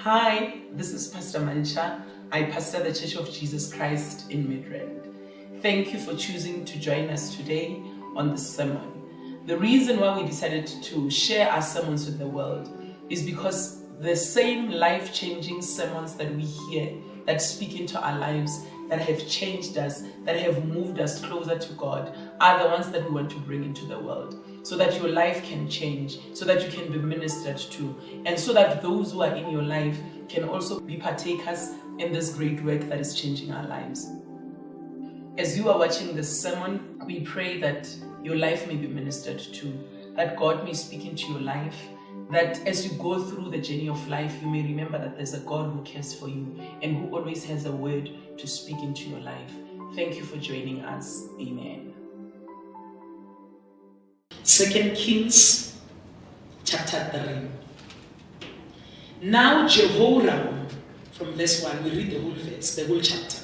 Hi, this is Pastor Mantsha. I pastor the Church of Jesus Christ in Midrand. Thank you for choosing to join us today on this sermon. The reason why we decided to share our sermons with the world is because the same life-changing sermons that we hear, that speak into our lives, that have changed us, that have moved us closer to God, are the ones that we want to bring into the world, so that your life can change, so that you can be ministered to, and so that those who are in your life can also be partakers in this great work that is changing our lives. As you are watching this sermon, we pray that your life may be ministered to, that God may speak into your life, that as you go through the journey of life, you may remember that there's a God who cares for you and who always has a word to speak into your life. Thank you for joining us. Amen. 2 Kings chapter 3. Now Jehoram, from verse 1, we read the whole verse, the whole chapter.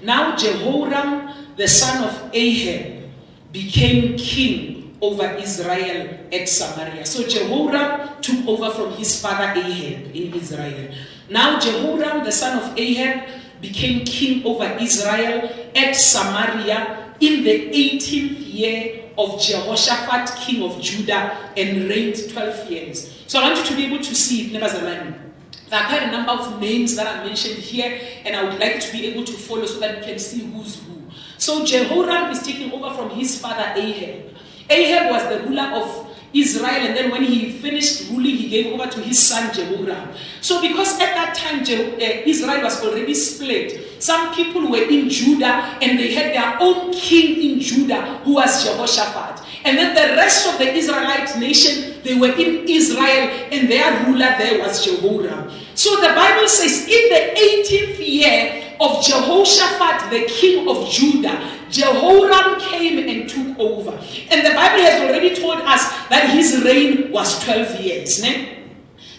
Now Jehoram, the son of Ahab, became king over Israel at Samaria. So Jehoram took over from his father Ahab in Israel. Now Jehoram, the son of Ahab, became king over Israel at Samaria in the 18th year of Jehoshaphat, king of Judah, and reigned 12 years. So I want you to be able to see it. There are quite a number of names that are mentioned here, and I would like to be able to follow so that you can see who's who. So Jehoram is taking over from his father Ahab. Ahab was the ruler of Israel, and then when he finished ruling, he gave over to his son Jehoram. So because at that time Israel was already split, some people were in Judah and they had their own king in Judah who was Jehoshaphat. And then the rest of the Israelite nation, they were in Israel and their ruler there was Jehoram. So the Bible says in the 18th year of Jehoshaphat, the king of Judah, Jehoram came and took over. And the Bible has already told us that his reign was 12 years. Ne?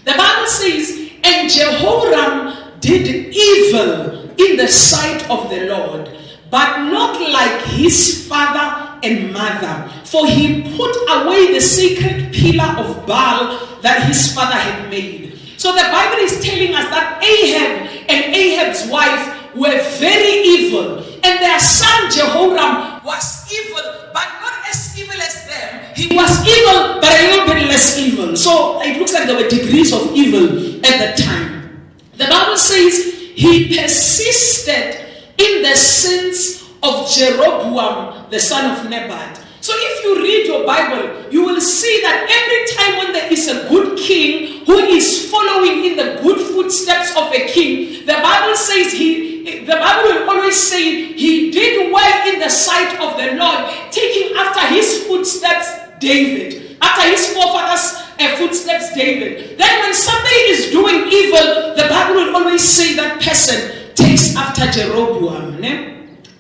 The Bible says, and Jehoram did evil in the sight of the Lord, but not like his father and mother, for he put away the sacred pillar of Baal that his father had made. So the Bible is telling us that Ahab and Ahab's wife were very evil, and their son Jehoram was evil, but not as evil as them. He was evil, but a little bit less evil. So it looks like there were degrees of evil at that time. The Bible says he persisted in the sins of Jeroboam, the son of Nebat. So if you read your Bible, you will see that every time when there is a good king who is following in the good footsteps of a king, the Bible says the Bible will always say he did well in the sight of the Lord, taking after his footsteps David, after his forefathers' footsteps David. Then when somebody is doing evil, the Bible will always say that person takes after Jeroboam. Ne?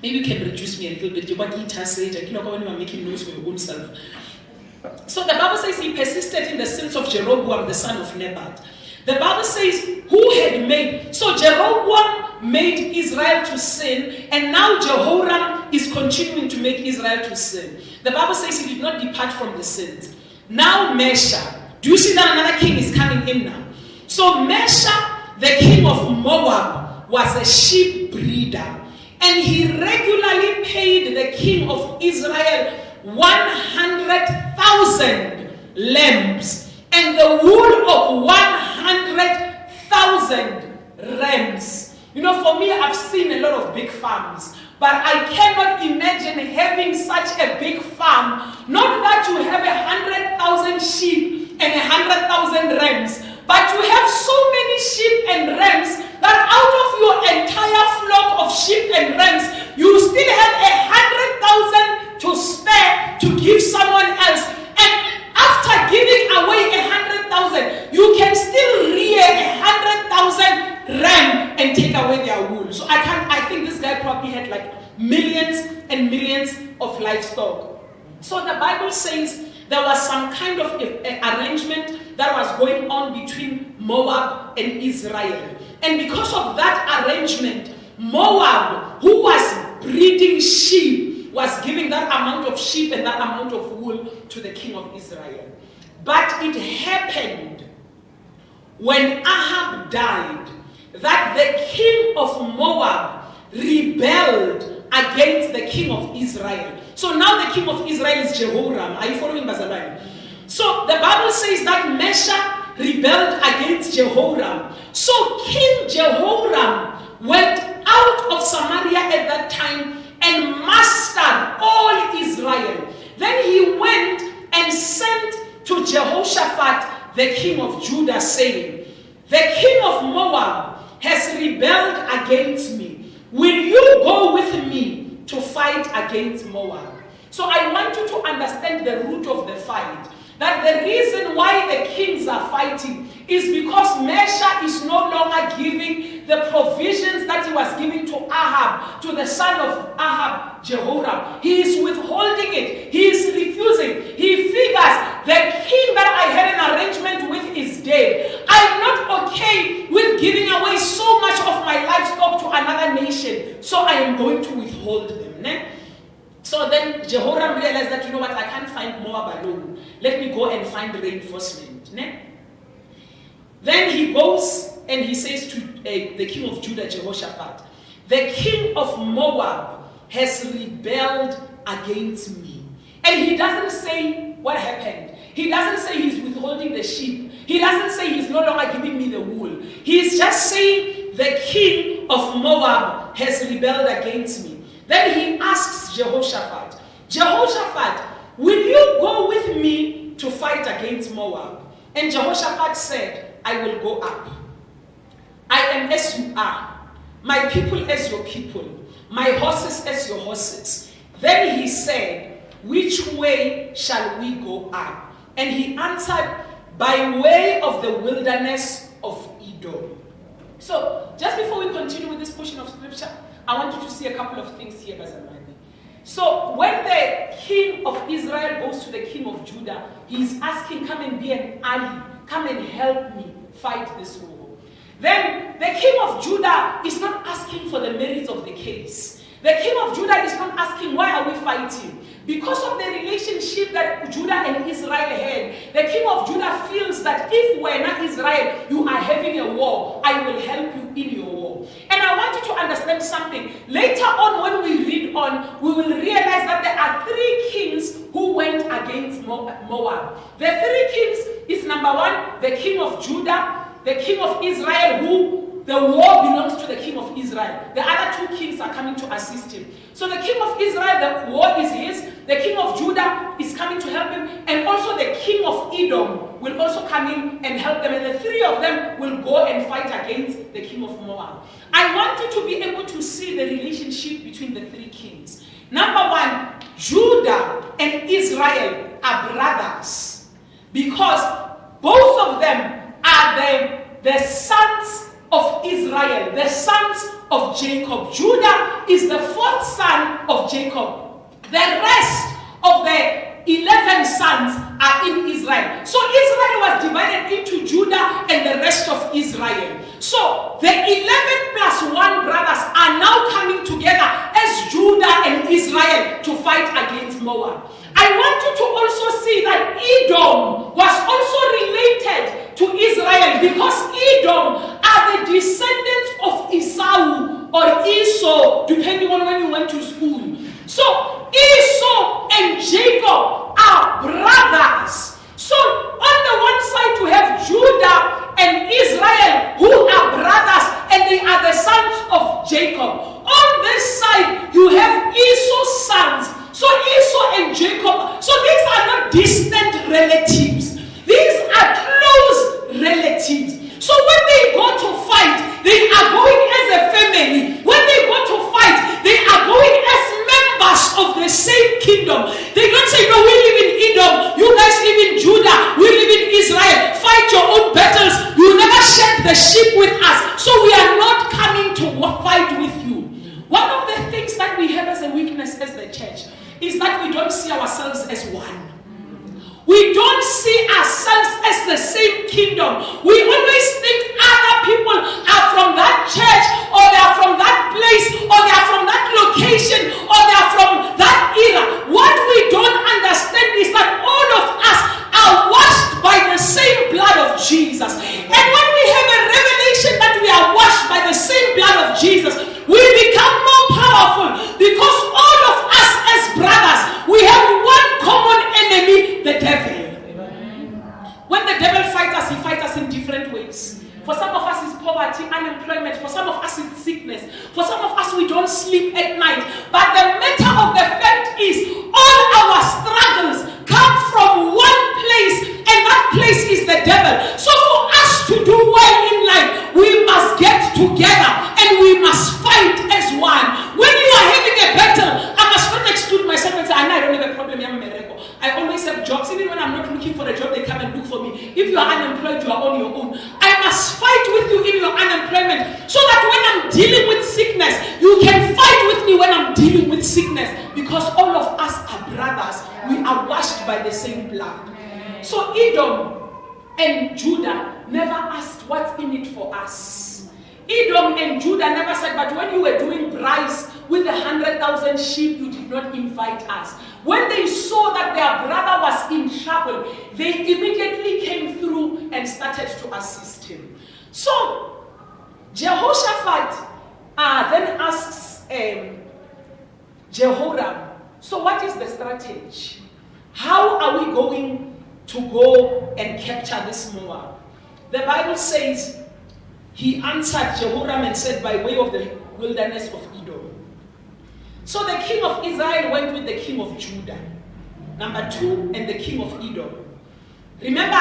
Maybe you can reduce me a little bit. You want to translate. I know when you are making notes for your own self. So the Bible says he persisted in the sins of Jeroboam, the son of Nebat. The Bible says who had made. So Jeroboam made Israel to sin, and now Jehoram is continuing to make Israel to sin. The Bible says he did not depart from the sins. Now Mesha. Do you see that another king is coming in now? So Mesha, the king of Moab, was a sheep breeder. And he regularly paid the king of Israel 100,000 lambs and the wool of 100,000 rams. You know, for me, I've seen a lot of big farms, but I cannot imagine having such a big farm. Not that you have 100,000 sheep and 100,000 rams, but you have so many sheep and rams that out of your entire flock of sheep and rams, you still have 100,000 to spare to give someone else. And after giving away 100,000, you can still rear 100,000 ram and take away their wool. So I think this guy probably had like millions and millions of livestock. So the Bible says there was some kind of arrangement that was going on between Moab and Israel. And because of that arrangement, Moab, who was breeding sheep, was giving that amount of sheep and that amount of wool to the king of Israel. But it happened when Ahab died that the king of Moab rebelled against the king of Israel. So now the king of Israel is Jehoram. Are you following, Bazalwane? So the Bible says that Mesha rebelled against Jehoram. So King Jehoram went out of Samaria at that time and mastered all Israel. Then he went and sent to Jehoshaphat, the king of Judah, saying, the king of Moab has rebelled against me. Will you go with me to fight against Moab? So I want you to understand the root of the fight. That the reason why the kings are fighting is because Mesha is no longer giving the provisions that he was giving to Ahab, to the son of Ahab, Jehoram. He is withholding it. He is refusing. He figures the king that I had an arrangement with is dead. I'm not okay with giving away so much of my livestock to another nation. So I am going to withhold them. Ne? So then Jehoram realized that, you know what, I can't find Moab alone. Let me go and find reinforcement. Ne? Then he goes and he says to the king of Judah, Jehoshaphat, the king of Moab has rebelled against me. And he doesn't say what happened. He doesn't say he's withholding the sheep. He doesn't say he's no longer giving me the wool. He's just saying the king of Moab has rebelled against me. Then he asks Jehoshaphat, Jehoshaphat, will you go with me to fight against Moab? And Jehoshaphat said, I will go up. I am as you are, my people as your people, my horses as your horses. Then he said, which way shall we go up? And he answered, by way of the wilderness of Edom. So, just before we continue with this portion of scripture, I want you to see a couple of things here, Bazalwane. So, when the king of Israel goes to the king of Judah, he's asking, come and be an ally, come and help me fight this war. Then, the king of Judah is not asking for the merits of the case. The king of Judah is not asking, why are we fighting? Because of the relationship that Judah and Israel had, the king of Judah feels that if we're not Israel, you are having a war, I will help you in your war. And I want you to understand something. Later on, when we read on, we will realize that there are three kings who went against Moab. The three kings is number one, the king of Judah, the king of Israel, who the war belongs to the king of Israel. The other two kings are coming to assist him. So the king of Israel, the war is his. The king of Judah is coming to help him. And also the king of Edom will also come in and help them. And the three of them will go and fight against the king of Moab. I want you to be able to see the relationship between the three kings. Number one, Judah and Israel are brothers. Because both of them are the sons of Israel, the sons of Jacob. Judah is the fourth son of Jacob. The rest of the 11 sons are in Israel. So Israel was divided into Judah and the rest of Israel. So the 11 plus 1 brothers are now coming together as Judah and Israel to fight against Moab. I want you to also see that Edom was also related to Israel because Edom are the descendants of Esau or Esau, depending on when you went to school. So Esau and Jacob are brothers. So on the one side you have Judah and Israel who are brothers and they are the sons of Jacob. On this side you have Esau's sons. So Esau and Jacob, so these are not distant relatives. These are close relatives. So when they go to fight, they are going as a family. When they go to fight, they are going as members of the same kingdom. They don't say, no, we live in Edom, you guys live in Judah, we live in Israel, fight your own battles. You never shed the sheep with us, so we are not coming to fight with you. One of the things that we have as a weakness as the church is that we don't see ourselves as one. We don't see ourselves as the same kingdom. We always think other people are from that church, or they are from that place, or they are from that location, or they are from that era. What we don't understand is that all of us are washed by the same blood of Jesus. And when we have a revelation that we are washed by For some of us, it's poverty, unemployment. For some of us, it's sickness. For some of us, we don't sleep at night. But the matter of the fact is, all our struggles come from one place, and that place is the devil. So for us to do well in life, we must get together and we must fight as one. When you are having a battle, I must not exclude myself and say, I don't have a problem. I always have jobs. Even when I'm not looking for a job, they come and look for me. If you are unemployed, you are on your own. I must fight with you in your unemployment so that when I'm dealing with sickness, you can fight with me when I'm dealing with sickness, because all of us are brothers. We are washed by the same blood. So Edom and Judah never asked what's in it for us. Edom and Judah never said, but when you were doing rice with 100,000 sheep, you did not invite us. When they saw that their brother was in trouble, they immediately came through and started to assist him. So Jehoshaphat then asks Jehoram, so what is the strategy? How are we going to go and capture this Moab? The Bible says he answered Jehoram and said, by way of the wilderness of Edom. So the king of Israel went with the king of Judah, number 2, and the king of Edom. Remember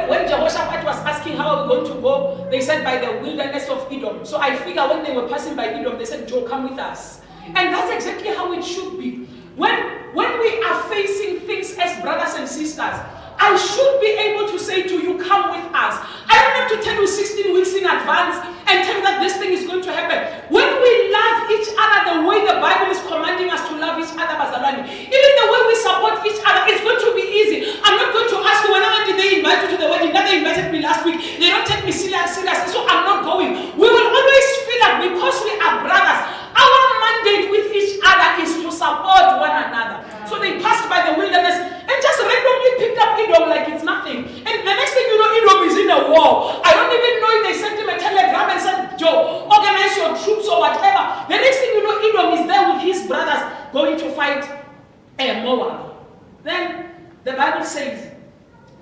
when Jehoshaphat was asking how are we going to go, they said by the wilderness of Edom. So I figure when they were passing by Edom, they said, Joe, come with us. And that's exactly how it should be. When we are facing things as brothers and sisters, I should be able to say to you, come with us. I don't have to tell you 16 weeks in advance and tell you that this thing is going to happen. When we love each other the way the Bible is commanding us to love each other, Bazalwane, even the way we support each other, it's going to be easy. I'm not going to ask you, whenever did they invite you to the wedding? That they invited me last week. They don't take me seriously, so I'm not going. We will always feel like because we are brothers, our mandate with each other is to support one another. So they passed by the wilderness and just randomly picked up Edom like it's nothing. And the next thing you know, Edom is in a war. I don't even know if they sent him a telegram and said, Joe, organize your troops or whatever. The next thing you know, Edom is there with his brothers going to fight Moab. Then the Bible says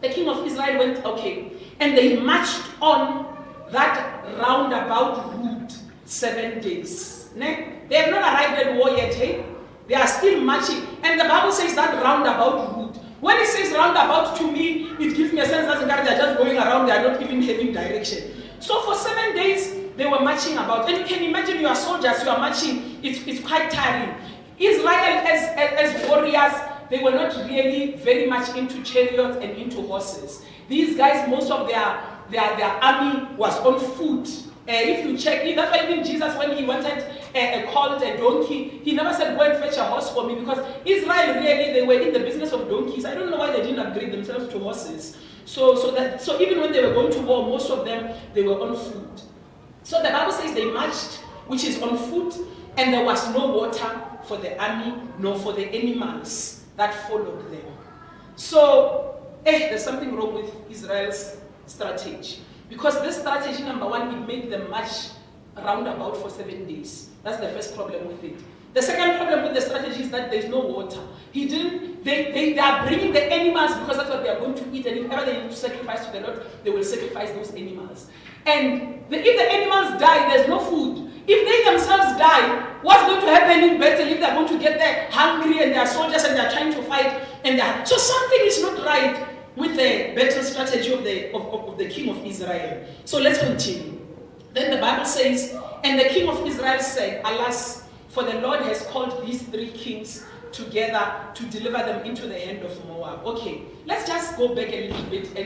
the king of Israel went, okay, and they marched on that roundabout route 7 days. They have not arrived at war yet, hey? They are still marching. And the Bible says that roundabout route. When it says roundabout, to me, it gives me a sense that they are just going around, they are not even having direction. So for 7 days, they were marching about. And you can imagine you are soldiers, you are marching, it's quite tiring. Israel as warriors, they were not really very much into chariots and into horses. These guys, most of their army was on foot. If you check, that's why even Jesus, when he wanted called a donkey, he never said, go and fetch a horse for me, because Israel really, they were in the business of donkeys. I don't know why they didn't upgrade themselves to horses. So even when they were going to war, most of them, they were on foot. So the Bible says they marched, which is on foot, and there was no water for the army, nor for the animals that followed them. So, there's something wrong with Israel's strategy. Because this strategy, number 1, it made them march roundabout for 7 days. That's the first problem with it. The second problem with the strategy is that there's no water. They are bringing the animals because that's what they are going to eat, and if ever they need to sacrifice to the Lord, they will sacrifice those animals. And if the animals die, there's no food. If they themselves die, what's going to happen in battle if they're going to get there hungry and they are soldiers and they're trying to fight? So something is not right with the battle strategy of the king of Israel. So let's continue. Then the Bible says, and the king of Israel said, alas, for the Lord has called these 3 kings together to deliver them into the hand of Moab. Okay, let's just go back a little bit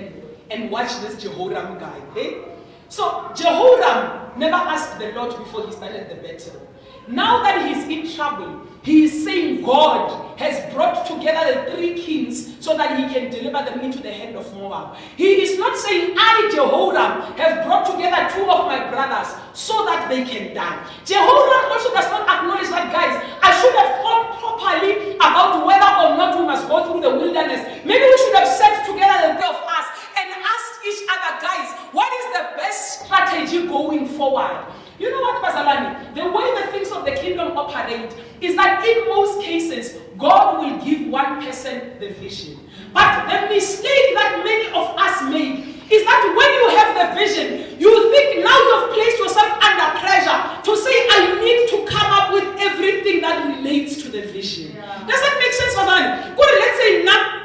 and watch this Jehoram guy. Okay? So Jehoram never asked the Lord before he started the battle. Now that he's in trouble, he is saying God has brought together the 3 kings so that he can deliver them into the hand of Moab. He is not saying, I, Jehoram, have brought together 2 of my brothers so that they can die. Jehoram also does not acknowledge that, guys, I should have thought properly about whether or not we must go through the wilderness. Maybe we should have sat together, the 3 of us, and asked each other, guys, what is the best strategy going forward? You know what, Bazalwane? The way the things of the kingdom operate is that in most cases, God will give one person the vision. But the mistake that many of us make is that when you have the vision, you think now you've placed yourself under pressure to say, I need to come up with everything that relates to the vision. Yeah. Does that make sense, Fazan? Good, let's say now,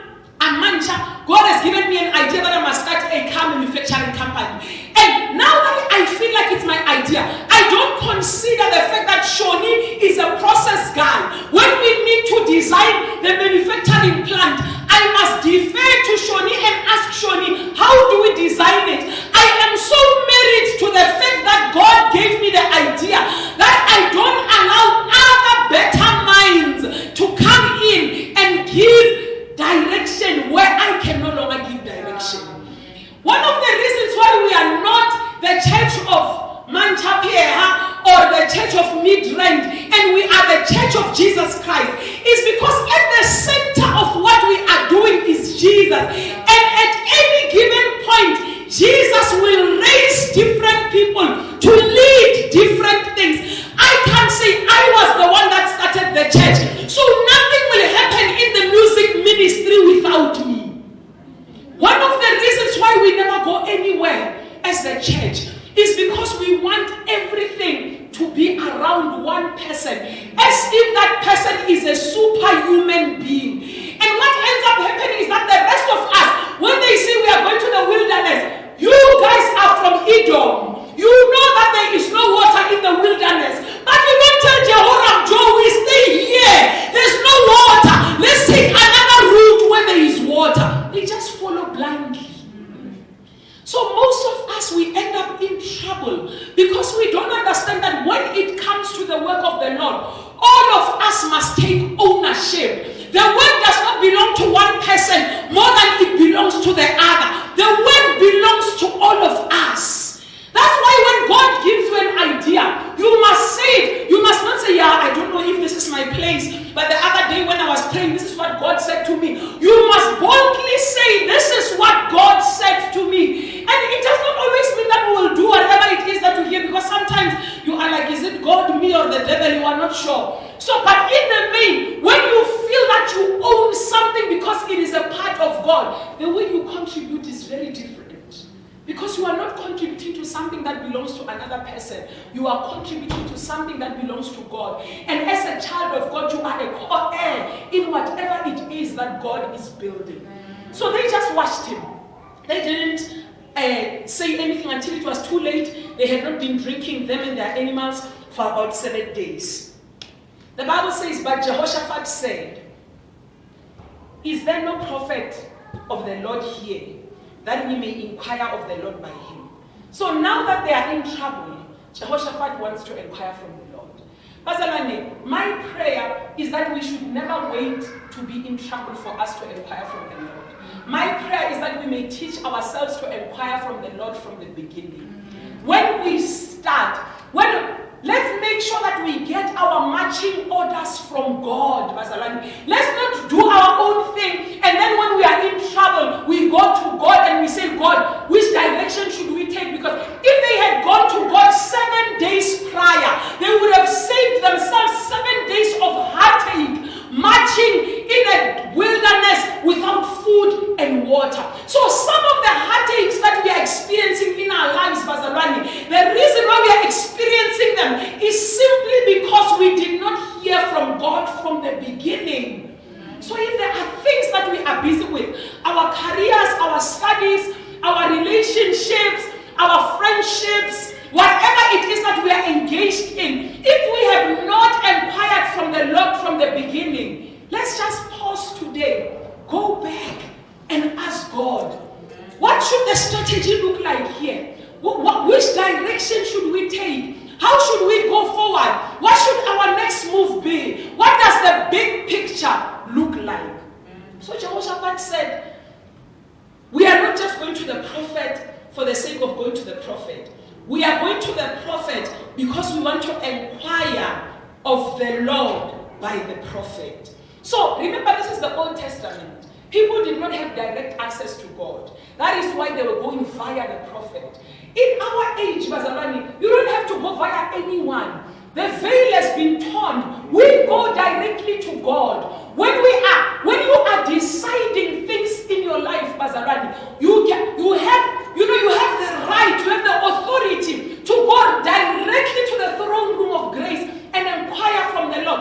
Mantsha, God has given me an idea that I must start a car manufacturing company. And now that I feel like it's my idea, I don't consider the fact that Shoni is a process guy. When we need to design the manufacturing plant, I must defer to Shoni and ask Shoni, how do we design it? I am so married to the fact that God gave me the idea that I don't allow other better minds to come in and give direction where I can no longer give direction. One of the reasons why we are not the church of Mantsha Pheeha or the church of Midrand and we are the church of Jesus Christ is because at the center of what we are doing is Jesus. And at any given point, Jesus will raise different people to lead different things. I can't say I was the one that started the church, so nothing will happen in the music ministry without me. One of the reasons why we never go anywhere as the church is because we want everything to be around one person, as if that person is a superhuman being. And what ends up happening is that the rest of us, when they say we are going to the wilderness, you guys are from Edom. You know that there is no water in the wilderness. But you don't tell Jehoram, Joe, we stay here. There's no water. Let's take another route where there is water. They just follow blindly. So most of us, we end up in trouble because we don't understand that when it comes to the work of the Lord, all of us must take ownership. The work does not belong to one person more than it belongs to the other. The work belongs to all of us. That's why when God gives you an idea, you must say it. You must not say, yeah, I don't know if this is my place. But the other day when I was praying, this is what God said to me. You must boldly say, this is what God said to me. And it does not always mean that we will do whatever it is that we hear, because sometimes you are like, is it God, me, or the devil? You are not sure. So, but in the main, when you feel that you own something because it is a part of God, the way you contribute is very different. Because you are not contributing to something that belongs to another person. You are contributing to something that belongs to God. And as a child of God, you are a co-heir in whatever it is that God is building. So they just watched him. They didn't say anything until it was too late. They had not been drinking, them and their animals, for about 7 days. The Bible says, but Jehoshaphat said, is there no prophet of the Lord here, that we may inquire of the Lord by him? So now that they are in trouble, Jehoshaphat wants to inquire from the Lord. Bazalwane, my prayer is that we should never wait to be in trouble for us to inquire from the Lord. My prayer is that we may teach ourselves to inquire from the Lord from the beginning. When we start, let's make sure that we get our marching orders from God. Let's not do our own thing, and then when we are in trouble, we go to God and we say, God, which direction should we take? Because if they had gone to God 7 days prior, they would have saved themselves 7 days of heartache, marching in a wilderness without food and water. So some of the heartaches that we are experiencing in our lives, Bazalwani, the reason why we are experiencing them is simply because we did not hear from God from the beginning. So if there are things that we are busy with, our careers, our studies, our relationships, our friendships, whatever it is that we are engaged in, if we have not inquired from the Lord from the beginning, let's just pause today, go back and ask God, what should the strategy look like here? Which direction should we take? How should we go forward? What should our next move be? What does the big picture look like? So Jehoshaphat said, we are not just going to the prophet for the sake of going to the prophet. We are going to the prophet because we want to inquire of the Lord by the prophet. So remember, this is the Old Testament. People did not have direct access to God. That is why they were going via the prophet. In our age, Bazalwani, you don't have to go via anyone. The veil has been torn. We go directly to God. When you are deciding things in your life, Bazalwani, you you have the right, you have the authority to go directly to the throne room of grace and inquire from the Lord.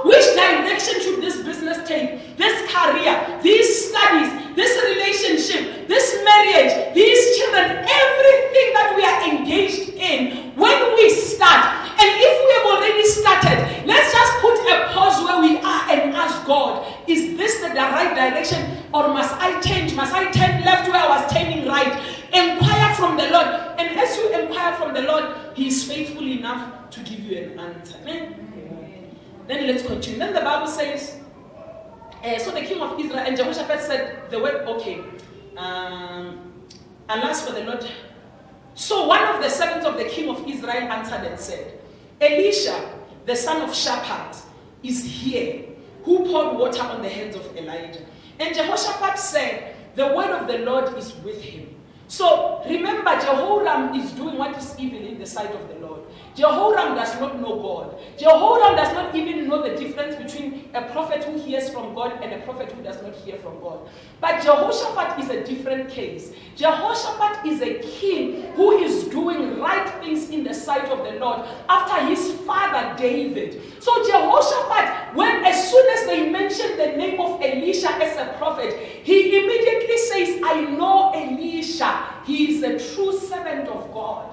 Which direction should this business take? This career, these studies, this relationship, this marriage, these children, everything that we are engaged in when we start. And if we have already started, let's just put a pause where we are and ask God, is this the right direction, or must I change? Must I turn left where I was turning right? Inquire from the Lord. And as you inquire from the Lord, He is faithful enough to give you an answer. Amen. Then let's continue. Then the Bible says, so the king of Israel and Jehoshaphat said the word, okay, alas for the Lord. So one of the servants of the king of Israel answered and said, Elisha, the son of Shaphat, is here, who poured water on the heads of Elijah. And Jehoshaphat said, the word of the Lord is with him. So remember, Jehoram is doing what is evil in the sight of the Lord. Jehoram does not know God. Jehoram does not even know the difference between a prophet who hears from God and a prophet who does not hear from God. But Jehoshaphat is a different case. Jehoshaphat is a king who is doing right things in the sight of the Lord after his father David. So Jehoshaphat, as soon as they mention the name of Elisha as a prophet, he immediately says, I know Elisha. He is a true servant of God.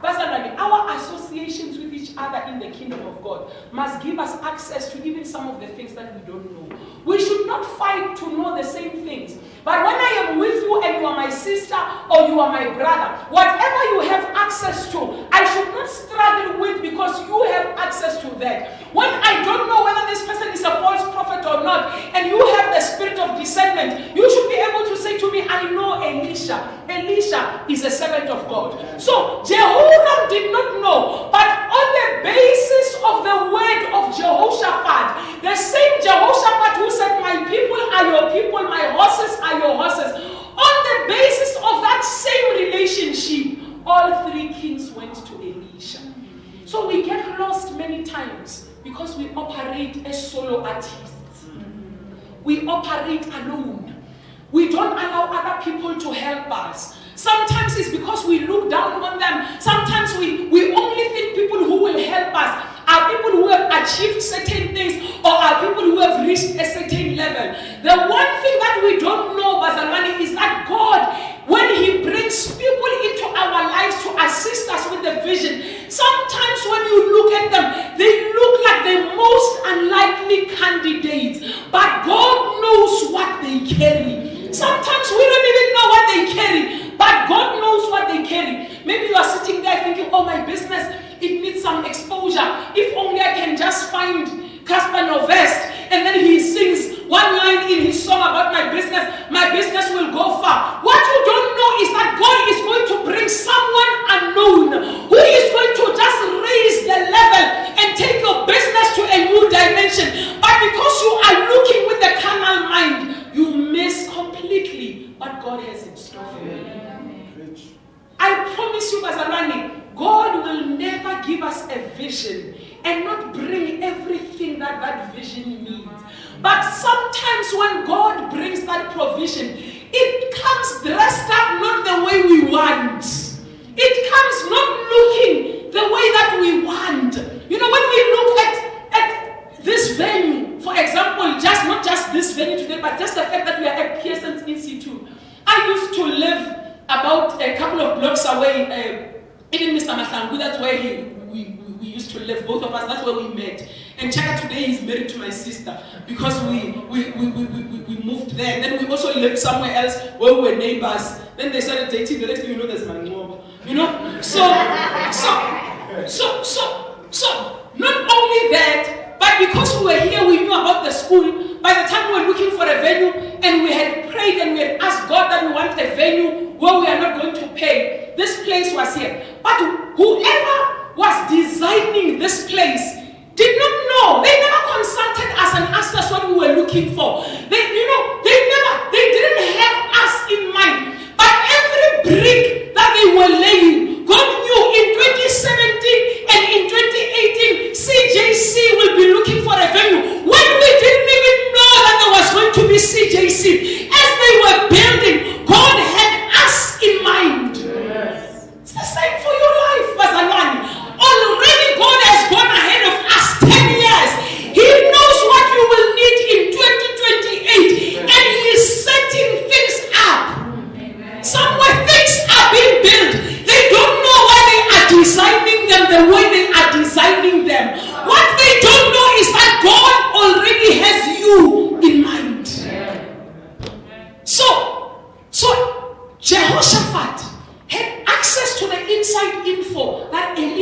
Our associations with each other in the kingdom of God must give us access to even some of the things that we don't know. We should not fight to know the same things. But when I am with you and you are my sister or you are my brother, whatever you have access to, I should not struggle with because you have access to that. When I don't know whether this person is a false prophet or not, and you have the spirit of discernment, you should be able to say to me, I know Elisha. Elisha is a servant of God. So Jehoram did not know, but on the basis of the word of Jehoshaphat, the same Jehoshaphat who said, my people are your people, my horses are your horses, on the basis of that same relationship, all three kings went to Elisha. So we get lost many times because we operate as solo artists. We operate alone. We don't allow other people to help us. Sometimes it's because we look down on them. Sometimes we only think people who will help us are people who have achieved certain things or are people who have reached a certain level. The one thing that we don't know, Bazalwane, is that God, when He brings people into our lives to assist us with the vision, sometimes when you look at them, they look like the most unlikely candidates. But God knows what they carry. Sometimes we don't even know what they carry, but God knows what they carry. Maybe you are sitting there thinking, oh, my business, it needs some exposure. If only I can just find Casper Novest, and then he sings one line in his song about my business will go far. What you don't know is that God is going to bring someone unknown who is going to just raise the level and take your business to a new dimension. But because you are looking with the carnal mind, you miss completely what God has in store for you. I promise you, Bazalwane, God will never give us a vision and not bring everything that that vision needs. But sometimes when God brings that provision, it comes dressed up not the way we want. It comes not looking the way that we want. You know, when we look at this venue, for example, not just this venue today, but just the fact that we are at Pearson's Institute. I used to live about a couple of blocks away, even Mr. Mahlangu, that's where we used to live, both of us, that's where we met. And Chaka today is married to my sister because we moved there. And then we also lived somewhere else where we were neighbors. Then they started dating, the next thing you know, there's my mom. You know? So not only that, but because we were here, we knew about the school. By the time we were looking for a venue and we had prayed and we had asked God that we want a venue where we are not going to pay, this place was here. But whoever was designing this place did not know. They never consulted us and asked us what we were looking for. They didn't have us in mind. But every brick that they were laying, God knew in 2017 and in 2018, CJC will be looking for a venue. When we didn't even know that there was going to be CJC, as they were building, God had us in mind.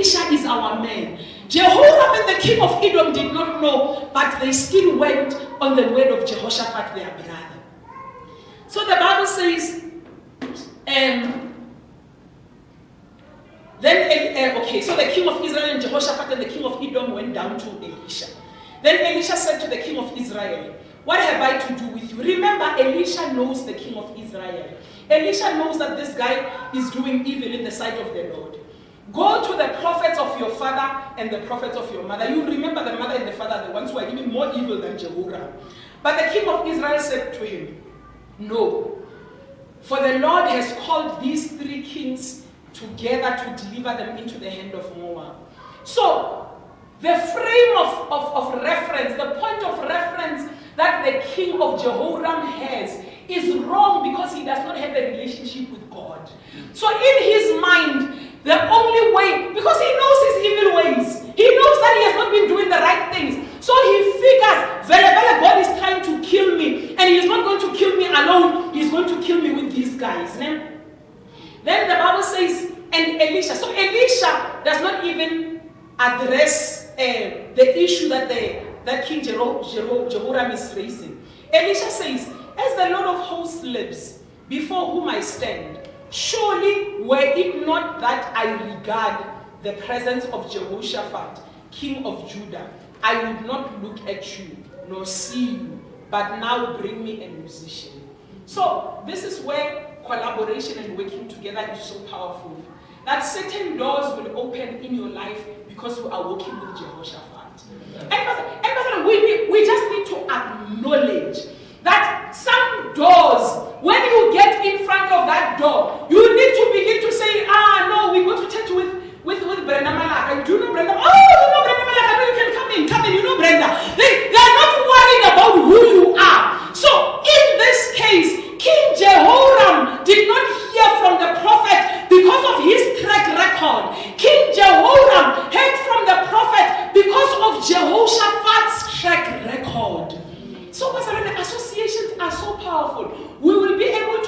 Elisha is our man. Jehoram and the king of Edom did not know, but they still went on the word of Jehoshaphat, their brother. So the Bible says, so the king of Israel and Jehoshaphat and the king of Edom went down to Elisha. Then Elisha said to the king of Israel, what have I to do with you? Remember, Elisha knows the king of Israel. Elisha knows that this guy is doing evil in the sight of the Lord. Go to the prophets of your father and the prophets of your mother. You remember the mother and the father, the ones who are even more evil than Jehoram. But the king of Israel said to him, no, for the Lord has called these 3 kings together to deliver them into the hand of Moab. So, the frame of reference, the point of reference that the king of Jehoram has is wrong because he does not have a relationship with God. So in his mind, the only way, because he knows his evil ways, he knows that he has not been doing the right things. So he figures, wherever God is trying to kill me, and he's not going to kill me alone, he's going to kill me with these guys. Then the Bible says, and Elisha, so Elisha does not even address the issue that King Jehoram is raising. Elisha says, as the Lord of hosts lives, before whom I stand, surely were it not that I regard the presence of Jehoshaphat, king of Judah, I would not look at you, nor see you, but now bring me a musician. So this is where collaboration and working together is so powerful. That certain doors will open in your life because you are working with Jehoshaphat. And we just need to acknowledge that some doors, when you get in front of that door, you need to begin to say, no, we go to church with Brenda Malaka. Do you know Brenda? Oh, you know Brenda Malaka. No, you can come in. You know Brenda. They are not worried about who you are. So in this case, King Jehoram did not hear from the prophet because of his track record. King Jehoram heard from the prophet because of Jehoshaphat's track record. So the associations are so powerful. We will be able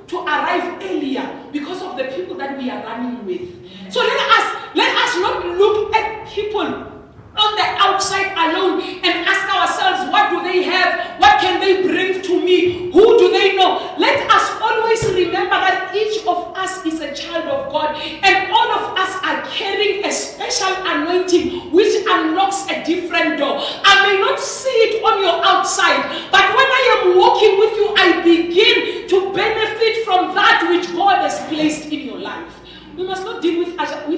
to arrive earlier because of the people that we are running with. So let us not look at people on the outside alone and ask ourselves, what do they have? What can they bring to me? Who do they know? Let us always remember that each of us is a child of God, and all of us are carrying a special anointing which unlocks a different door. I may not see it on your outside, but when I am walking with you, I begin to benefit from that which God has placed in your life. We must not deal with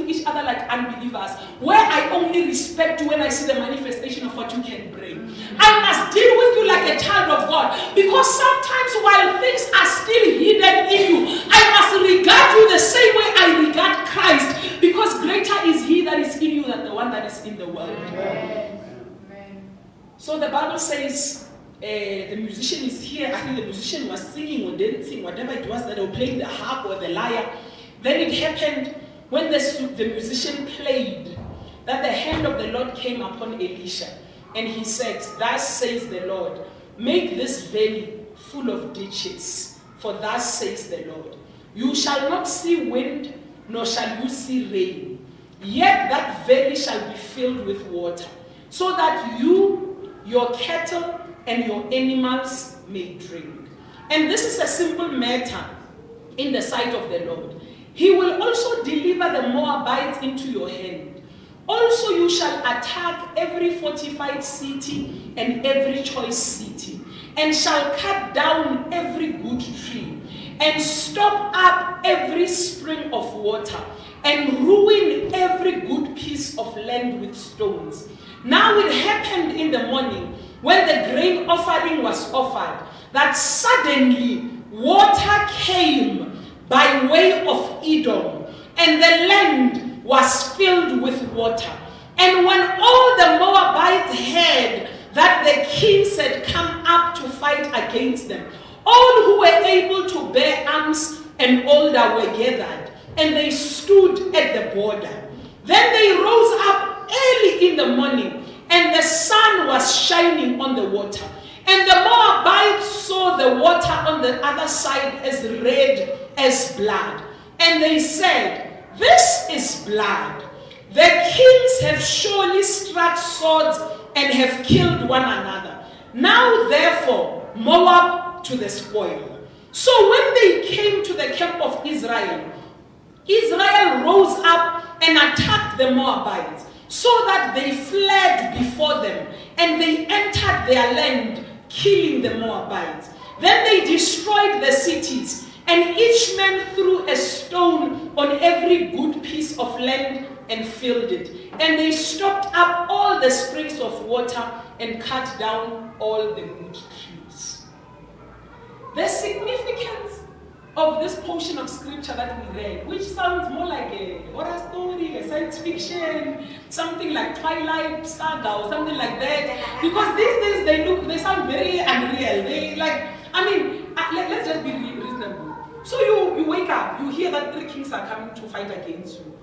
each other like unbelievers, where I only respect you when I see the manifestation of what you can bring. I must deal with you like a child of God, because sometimes while things are still hidden in you, I must regard you the same way I regard Christ, because greater is He that is in you than the one that is in the world. Amen. So the Bible says, the musician is here. I think the musician was singing or dancing, whatever it was, that they were playing the harp or the lyre. Then it happened when the musician played that the hand of the Lord came upon Elisha, and he said, thus says the Lord, make this valley full of ditches, for thus says the Lord, you shall not see wind, nor shall you see rain, yet that valley shall be filled with water, so that you, your cattle, and your animals may drink. And this is a simple matter in the sight of the Lord. He will also deliver the Moabites into your hand. Also you shall attack every fortified city and every choice city, and shall cut down every good tree, and stop up every spring of water, and ruin every good piece of land with stones. Now it happened in the morning, when the grain offering was offered, that suddenly water came by way of Edom, and the land was filled with water. And when all the Moabites heard that the kings had come up to fight against them, all who were able to bear arms and older were gathered, and they stood at the border. Then they rose up early in the morning, and the sun was shining on the water. And the Moabites saw the water on the other side as red as blood. And they said, this is blood. Then kings have surely struck swords and have killed one another. Now therefore, Moab to the spoil. So when they came to the camp of Israel, Israel rose up and attacked the Moabites, so that they fled before them, and they entered their land, killing the Moabites. Then they destroyed the cities, and each man threw a stone on every good piece of land and filled it. And they stopped up all the springs of water and cut down all the good trees. The significance of this portion of scripture that we read, which sounds more like a horror story, a science fiction, something like Twilight Saga or something like that, because these days they sound very unreal. Let's just be reasonable. So you wake up, you hear that 3 kings are coming to fight against you,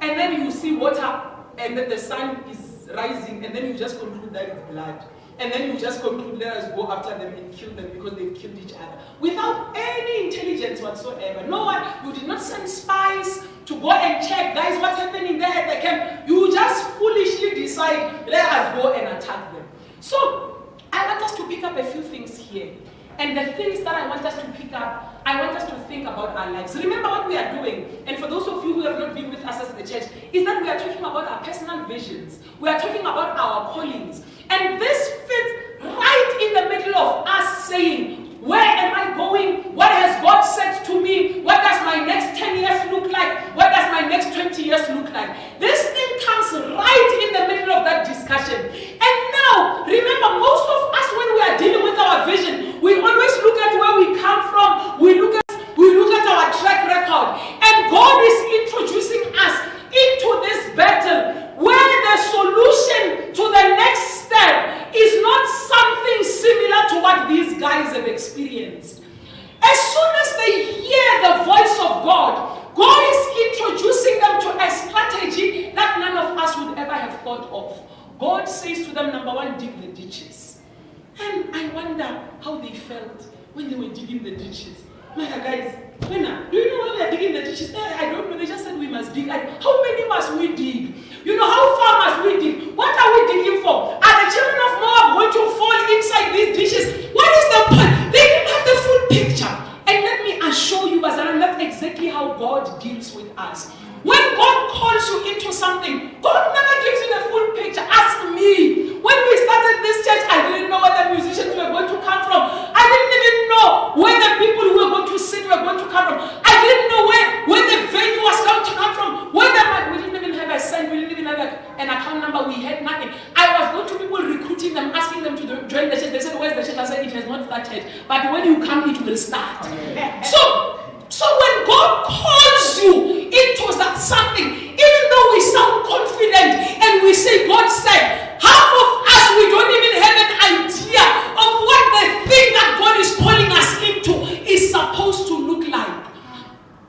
and then you see water and that the sun is rising, and then you just conclude that it's blood. And then you just conclude, let us go after them and kill them because they've killed each other. Without any intelligence whatsoever. No one, you did not send spies to go and check, guys, what's happening there at the camp. You just foolishly decide, let us go and attack them. So, I want us to pick up a few things here. And the things that I want us to pick up, I want us to think about our lives. Remember what we are doing, and for those of you who have not been with us as the church, is that we are talking about our personal visions. We are talking about our callings. And this fits right in the middle of us saying, where am I going? What has God said to me? What does my next 10 years look like? What does my next 20 years look like? This thing comes right in the middle of that discussion. And now, remember, most of us, when we are dealing with our vision, we always look at where we come from. We look at our track record. And God is introducing us into this battle where the solution to the next step is not something similar to what these guys have experienced. As soon as they hear the voice of God, God is introducing them to a strategy that none of us would ever have thought of. God says to them, number one, dig the ditches. And I wonder how they felt when they were digging the ditches. Guys, do you know when they are digging the ditches? I don't know. They just said we must dig. How many must we dig? You know, how far must we dig? What are we digging for? Are the children of Moab going to fall inside these ditches? What is the point? They didn't have the full picture. And let me assure you, Bazaran, that's exactly how God deals with us. When God calls you into something, God never gives you the full picture. Ask me. When we started this church, I didn't know where the musicians were going to come from. I didn't even know where the people who were going to sing were going to come from. I didn't know where the venue was going to come from. We didn't even have a sign. We didn't even have an account number. We had nothing. I was going to people, recruiting them, asking them to join the church. They said, where's the church? I said, it has not started. But when you come, it will start. So when God calls you into that something, even though we sound confident and we say God said, half of us, we don't even have an idea of what the thing that God is calling us into is supposed to look like.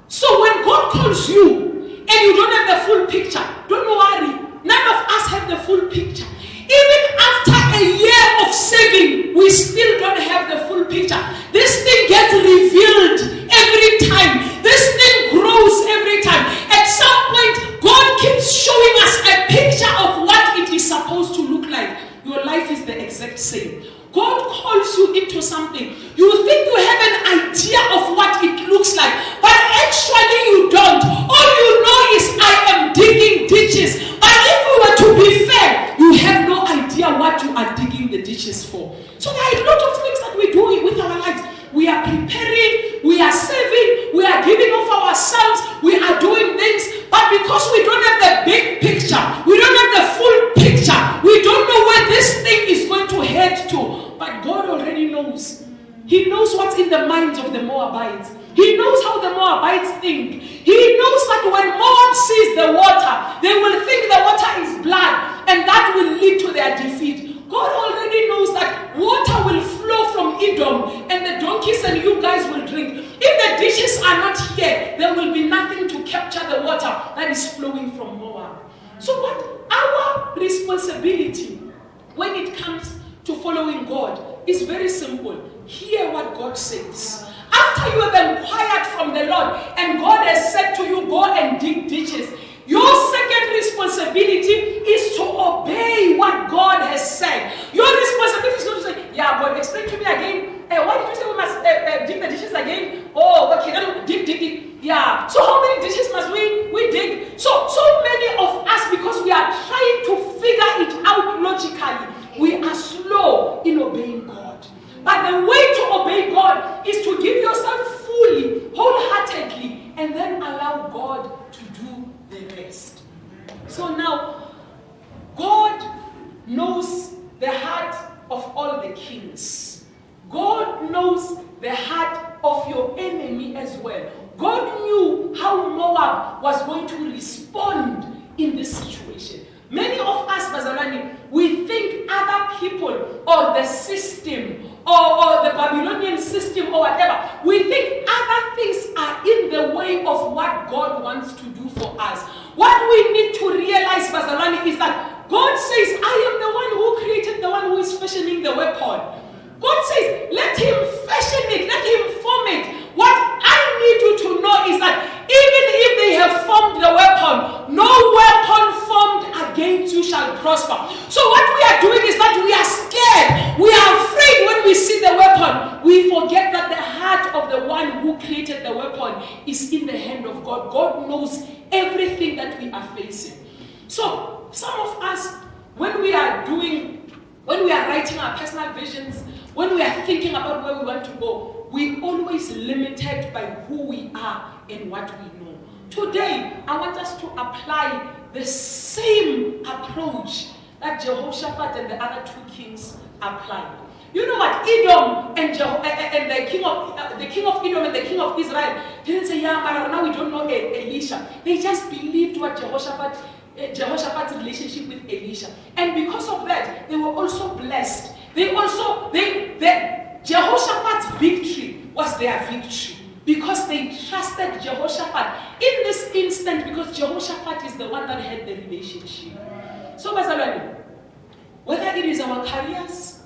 So when God calls you and you don't have the full picture, don't worry. None of us have the full picture. Even after a year of saving, we still don't have the full picture. This thing gets revealed every time. This thing grows every time. At some point, God keeps showing us a picture of what it is supposed to look like. Your life is the exact same. God calls you into something. You think you have an idea of what it looks like, but actually you don't. All you know is I am digging ditches. But if we were to be fair, you have no idea what you are digging the ditches for. So there are a lot of things that we do with our lives. We are preparing, we are saving, we are giving of ourselves, we are doing things, but because we don't have the big picture, we don't have the full picture, we don't know where this thing is going to head to. But God already knows. He knows what's in the minds of the Moabites. He knows how the Moabites think. He knows that when Moab sees the water, they will think the water is blood, and that will lead to their defeat. God already knows that water will flow from Edom, and the donkeys and you guys will drink. If the dishes are not here, there will be nothing to capture the water that is flowing from Moab. So what our responsibility when it comes to following God is very simple. Hear what God says. After you have inquired from the Lord and God has said to you, go and dig ditches, your second responsibility is So now, God knows the heart of all the kings. God knows the heart of your enemy as well. God knew how Moab was going to respond in this situation. Many of us, Bazalani, we think other people or the system or the Babylonian system or whatever, we think other things are in the way of what God wants to do for us. What we need to realize, Bazalani, is that God says, I am the one who created, the one who is fashioning the weapon. God says, let him fashion it, let him form it. What I need you to know is that even if they have formed the weapon, no weapon formed against you shall prosper. So what we are doing is that we are scared. We are afraid when we see the weapon. We forget that the heart of the one who created the weapon is in the hand of God. God knows everything that we are facing. So some of us, when we are writing our personal visions, when we are thinking about where we want to go, we always limited by who we are and what we know. Today, I want us to apply the same approach that Jehoshaphat and the other two kings applied. You know what? Edom and the king of Edom and the king of Israel didn't say, yeah, but now we don't know Elisha. They just believed what Jehoshaphat's relationship with Elisha. And because of that, they were also blessed. Jehoshaphat's victory was their victory because they trusted Jehoshaphat in this instant, because Jehoshaphat is the one that had the relationship. So, Bazalwane, whether it is our careers,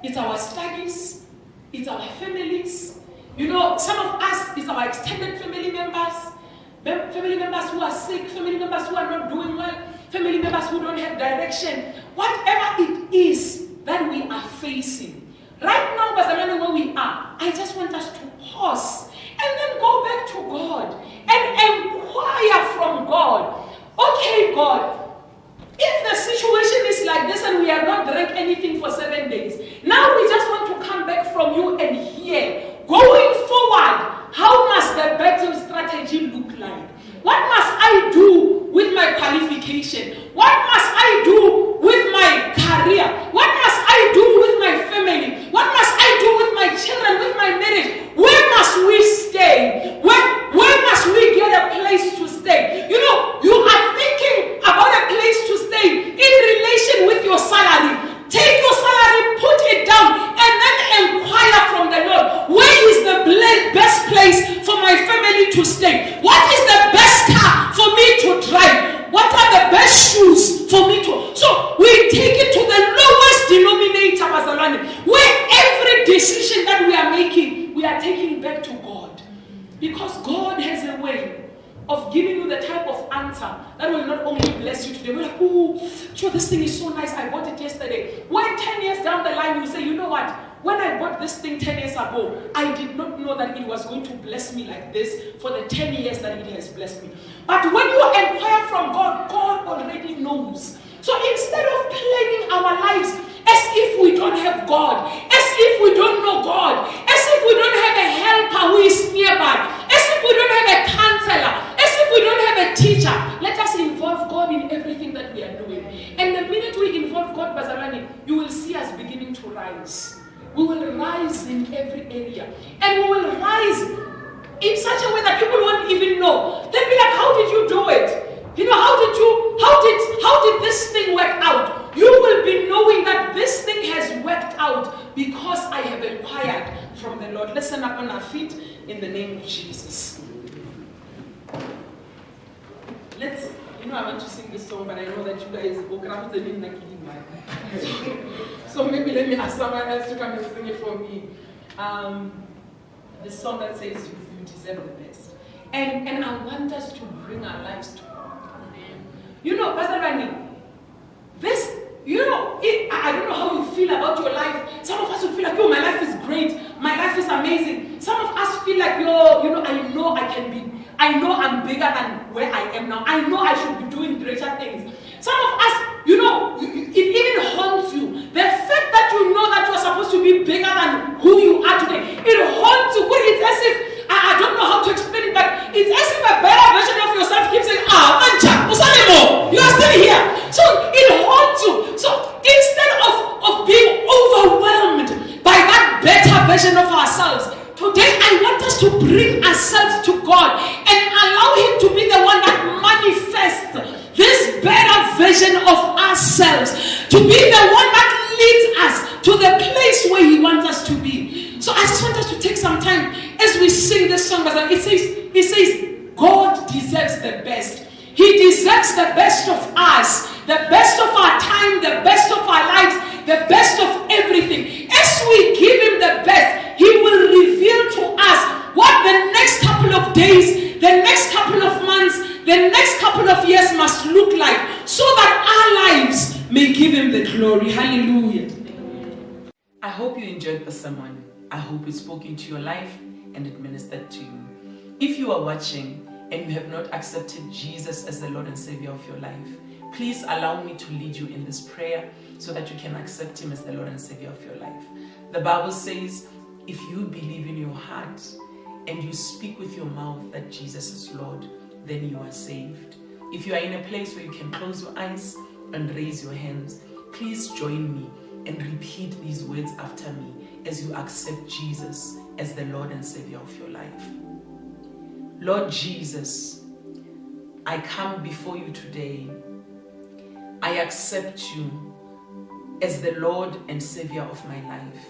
it's our studies, it's our families, some of us is our extended family members who are sick, family members who are not doing well, family members who don't have direction, whatever it is that we are facing. Right now, Bazalwane, where we are, I just want us to pause and then go back to God and inquire from God. Okay, God, if the situation is like this and we have not drank anything for 7 days, now we just want to come back from you and hear, going forward, how must the battle strategy look like? What must I do with my qualification? What must I do with my career? What must I do with my family? What must I do with my children, with my marriage? Where must we stay? Where must we get a place to stay? You are thinking about a place to stay in relation with your salary. Take your salary, put it down, and then inquire from the Lord, where is the best place for my family to stay? What is the best car for me to drive? What are the best shoes for me to... So we take it to the lowest denominator, Bazalwane, where every decision that we are making, we are taking back to God. Because God has a way of giving you the type of answer that will not only bless you today. We're like, oh, sure, this thing is so nice. I bought it yesterday. When 10 years down the line, you say, you know what? When I bought this thing 10 years ago, I did not know that it was going to bless me like this for the 10 years that it has blessed me. But when you inquire from God, God already knows. So instead of planning our lives as if we don't have God, as if we don't know God, as if we don't have a helper who is nearby, as if we don't have a counselor, as if we don't have a teacher, let us involve God in everything that we are doing. And the minute we involve God, Bazalwane, you will see us beginning to rise. We will rise in every area. And we will rise in such a way that people won't even know. They'll be like, how did you do it? How did this thing work out? You will be knowing that this thing has worked out because I have inquired from the Lord. Let's stand up on our feet in the name of Jesus. I want to sing this song, but I know that you guys will come to the So maybe let me ask someone else to come and sing it for me. The song that says, you deserve the best. And I want us to bring our lives to God. Pastor Rani, I don't know how you feel about your life. Some of us will feel like, my life is great. My life is amazing. Some of us feel like, I know I'm bigger than where I am now. I know I should be doing greater things. Some of us, it even haunts you. The fact that you know that you're supposed to be bigger than who you are today, it haunts you. It's as if, I don't know how to explain it, but it's as if a better version of yourself keeps saying, Mantsha, you are still version of ourselves, to be the one that leads us to the place where He wants us to be. So I just want us to take some time as we sing this song. It says, God deserves the best. He deserves the best of us, the best of our time, the best of our lives, the best of everything. As we give Him the best, He will reveal to us what the next couple of days, the next couple of months, the next couple of years must look like, so that our lives may give Him the glory. Hallelujah. I hope you enjoyed the sermon. I hope it spoke into your life and it ministered to you. If you are watching and you have not accepted Jesus as the Lord and Savior of your life, please allow me to lead you in this prayer so that you can accept Him as the Lord and Savior of your life. The Bible says, if you believe in your heart and you speak with your mouth that Jesus is Lord, then you are saved. If you are in a place where you can close your eyes and raise your hands, please join me and repeat these words after me as you accept Jesus as the Lord and Savior of your life. Lord Jesus, I come before you today. I accept you as the Lord and Savior of my life.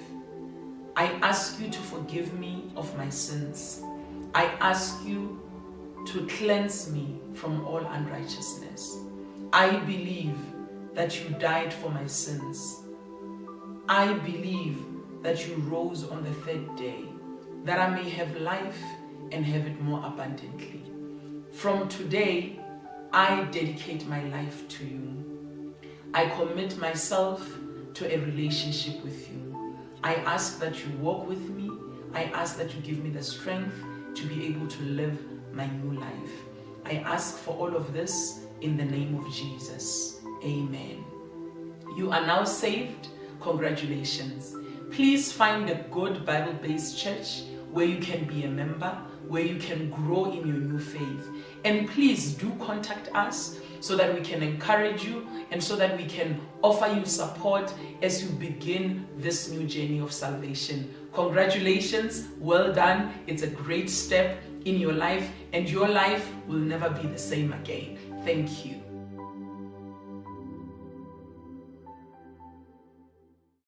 I ask you to forgive me of my sins. I ask you to cleanse me from all unrighteousness. I believe that you died for my sins. I believe that you rose on the third day, that I may have life and have it more abundantly. From today, I dedicate my life to you. I commit myself to a relationship with you. I ask that you walk with me. I ask that you give me the strength to be able to live my new life. I ask for all of this in the name of Jesus. Amen. You are now saved. Congratulations. Please find a good Bible-based church where you can be a member, where you can grow in your new faith. And please do contact us so that we can encourage you and so that we can offer you support as you begin this new journey of salvation. Congratulations, well done. It's a great step in your life, and your life will never be the same again. Thank you.